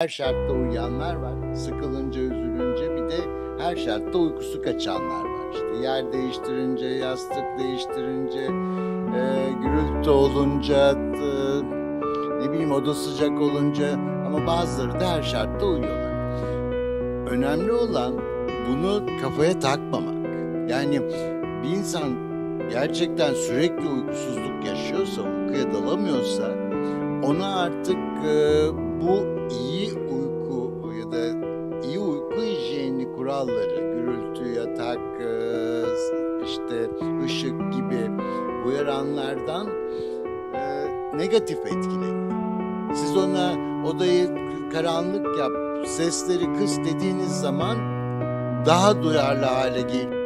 Her şartta uyuyanlar var. Sıkılınca, üzülünce bir de her şartta uykusu kaçanlar var. İşte yer değiştirince, yastık değiştirince, gürültü olunca, ne bileyim oda sıcak olunca ama bazıları da her şartta uyuyorlar. Önemli olan bunu kafaya takmamak. Yani bir insan gerçekten sürekli uykusuzluk yaşıyorsa, uykuya dalamıyorsa ona artık bu iyi uyku ya da iyi uyku hijyeni kuralları, gürültü, yatak, işte ışık gibi uyaranlardan negatif etkileniyor. Siz ona odayı karanlık yap, sesleri kıs dediğiniz zaman daha duyarlı hale geliyor.